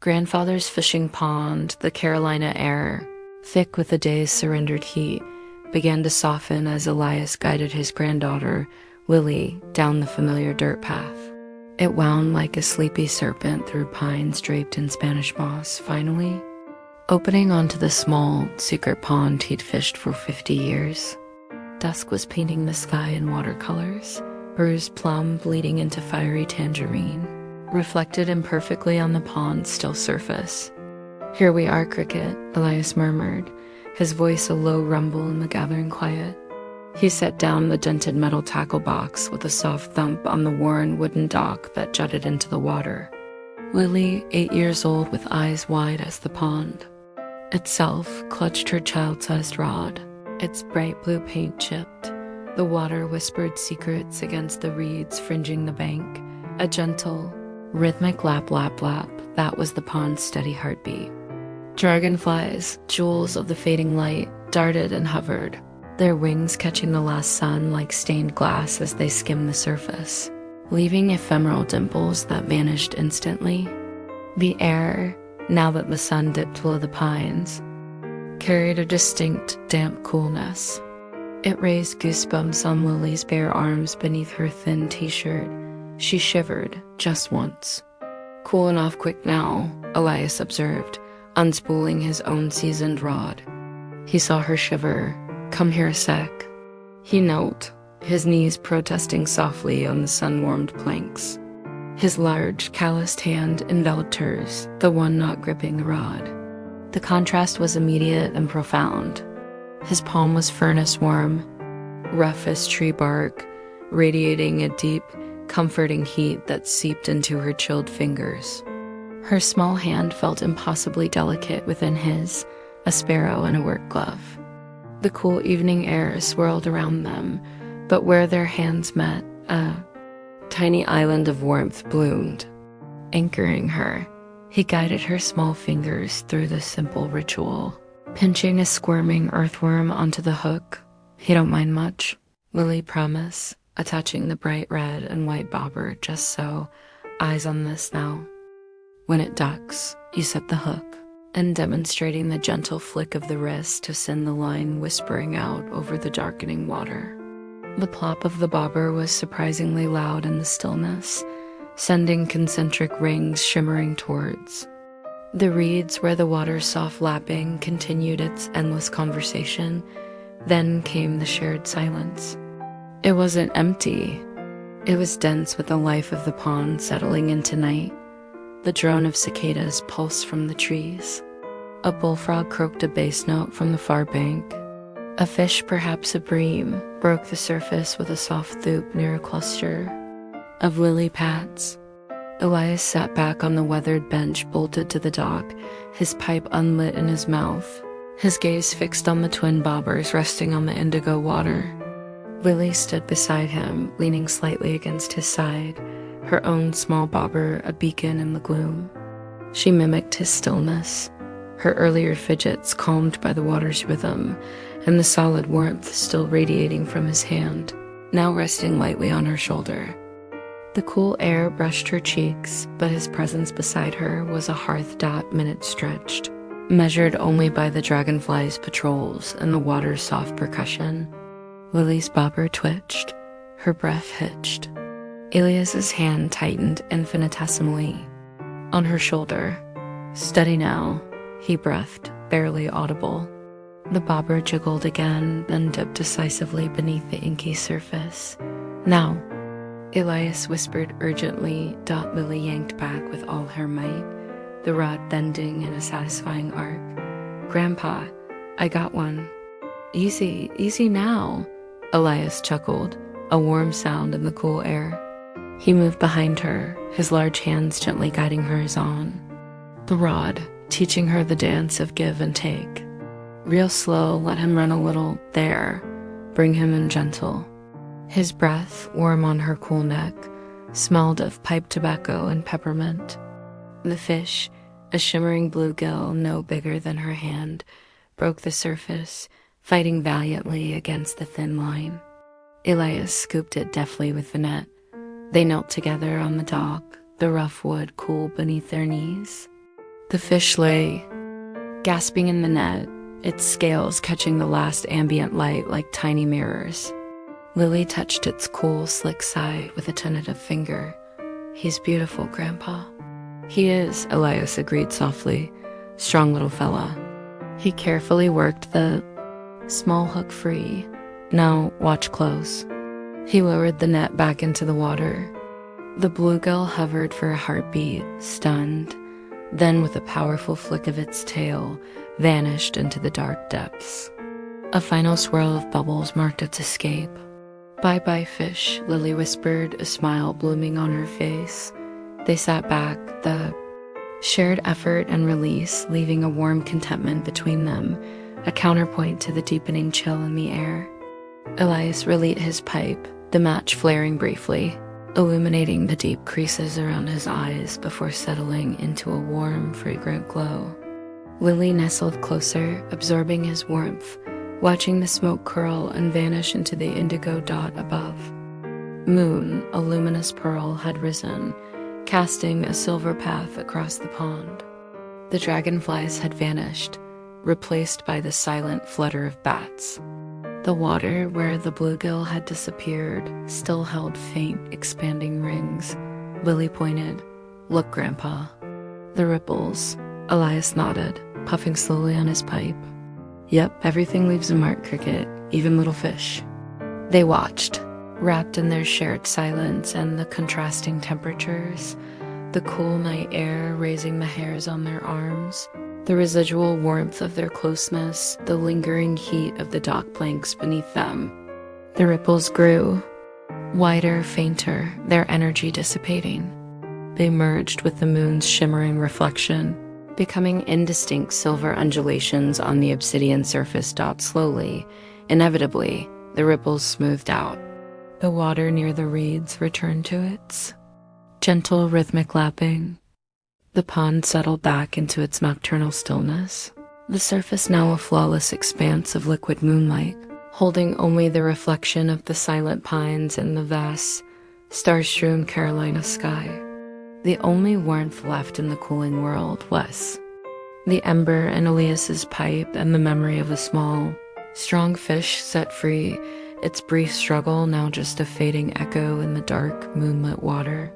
Grandfather's fishing pond, the Carolina air, thick with the day's surrendered heat, began to soften as Elias guided his granddaughter, Lily, down the familiar dirt path. It wound like a sleepy serpent through pines draped in Spanish moss, finally opening onto the small, secret pond he'd fished for 50 years. Dusk was painting the sky in watercolors, bruised plum bleeding into fiery tangerine, reflected imperfectly on the pond's still surface. "Here we are, Cricket," Elias murmured, his voice a low rumble in the gathering quiet. He set down the dented metal tackle box with a soft thump on the worn wooden dock that jutted into the water. Lily, 8 years old with eyes wide as the pond itself, clutched her child-sized rod, its bright blue paint chipped. The water whispered secrets against the reeds fringing the bank, a gentle, rhythmic lap, lap, lap. That was the pond's steady heartbeat. Dragonflies, jewels of the fading light, darted and hovered, their wings catching the last sun like stained glass as they skimmed the surface, leaving ephemeral dimples that vanished instantly. The air, now that the sun dipped below the pines, carried a distinct, damp coolness. It raised goosebumps on Lily's bare arms beneath her thin t-shirt. She shivered, just once. "Cooling off quick now," Elias observed, unspooling his own seasoned rod. He saw her shiver. "Come here a sec." He knelt, his knees protesting softly on the sun-warmed planks. His large, calloused hand enveloped hers, the one not gripping the rod. The contrast was immediate and profound. His palm was furnace warm, rough as tree bark, radiating a deep, comforting heat that seeped into her chilled fingers. Her small hand felt impossibly delicate within his, a sparrow in a work glove. The cool evening air swirled around them, but where their hands met, a tiny island of warmth bloomed, anchoring her. He guided her small fingers through the simple ritual, pinching a squirming earthworm onto the hook. "He don't mind much," Lily promised, attaching the bright red and white bobber just so. "Eyes on this now. When it ducks, you set the hook," and demonstrating the gentle flick of the wrist to send the line whispering out over the darkening water. The plop of the bobber was surprisingly loud in the stillness, sending concentric rings shimmering towards. The reeds where the water's soft lapping continued its endless conversation. Then came the shared silence. It wasn't empty. It was dense with the life of the pond settling into night. The drone of cicadas pulsed from the trees. A bullfrog croaked a bass note from the far bank. A fish, perhaps a bream, broke the surface with a soft thoop near a cluster of lily pads. Elias sat back on the weathered bench bolted to the dock, his pipe unlit in his mouth, his gaze fixed on the twin bobbers resting on the indigo water. Lily stood beside him, leaning slightly against his side, her own small bobber a beacon in the gloom. She mimicked his stillness, her earlier fidgets calmed by the water's rhythm, and the solid warmth still radiating from his hand, now resting lightly on her shoulder. The cool air brushed her cheeks, but his presence beside her was a hearth dot minute stretched, measured only by the dragonfly's patrols and the water's soft percussion. Lily's bobber twitched, her breath hitched. Elias's hand tightened infinitesimally on her shoulder. "Steady now," he breathed, barely audible. The bobber jiggled again, then dipped decisively beneath the inky surface. "Now," Elias whispered urgently. Lily yanked back with all her might, the rod bending in a satisfying arc. "Grandpa, I got one." "Easy, easy now," Elias chuckled, a warm sound in the cool air. He moved behind her, his large hands gently guiding hers on. The rod, teaching her the dance of give and take. Real slow, let him run a little. There, bring him in gentle. His breath, warm on her cool neck, smelled of pipe tobacco and peppermint. The fish, a shimmering bluegill no bigger than her hand, broke the surface, fighting valiantly against the thin line. Elias scooped it deftly with the net. They knelt together on the dock, the rough wood cool beneath their knees. The fish lay, gasping in the net, its scales catching the last ambient light like tiny mirrors. Lily touched its cool, slick side with a tentative finger. "He's beautiful, Grandpa." "He is," Elias agreed softly. "Strong little fella." He carefully worked the small hook free. "Now, watch close." He lowered the net back into the water. The bluegill hovered for a heartbeat, stunned, then with a powerful flick of its tail, vanished into the dark depths. A final swirl of bubbles marked its escape. "Bye-bye, fish," Lily whispered, a smile blooming on her face. They sat back, the shared effort and release leaving a warm contentment between them, a counterpoint to the deepening chill in the air. Elias relit his pipe, the match flaring briefly, illuminating the deep creases around his eyes before settling into a warm, fragrant glow. Lily nestled closer, absorbing his warmth, watching the smoke curl and vanish into the indigo dot above. Moon, a luminous pearl, had risen, casting a silver path across the pond. The dragonflies had vanished, replaced by the silent flutter of bats. The water where the bluegill had disappeared still held faint, expanding rings. Lily pointed. "Look, Grandpa." "The ripples." Elias nodded, puffing slowly on his pipe. "Yep, everything leaves a mark, Cricket, even little fish." They watched, wrapped in their shared silence and the contrasting temperatures, the cool night air raising the hairs on their arms, the residual warmth of their closeness, the lingering heat of the dock planks beneath them. The ripples grew, wider, fainter, their energy dissipating. They merged with the moon's shimmering reflection, becoming indistinct silver undulations on the obsidian surface. Slowly, inevitably, the ripples smoothed out. The water near the reeds returned to its gentle rhythmic lapping. The pond settled back into its nocturnal stillness, the surface now a flawless expanse of liquid moonlight, holding only the reflection of the silent pines and the vast, star-strewn Carolina sky. The only warmth left in the cooling world was the ember in Elias's pipe and the memory of a small, strong fish set free, its brief struggle now just a fading echo in the dark, moonlit water.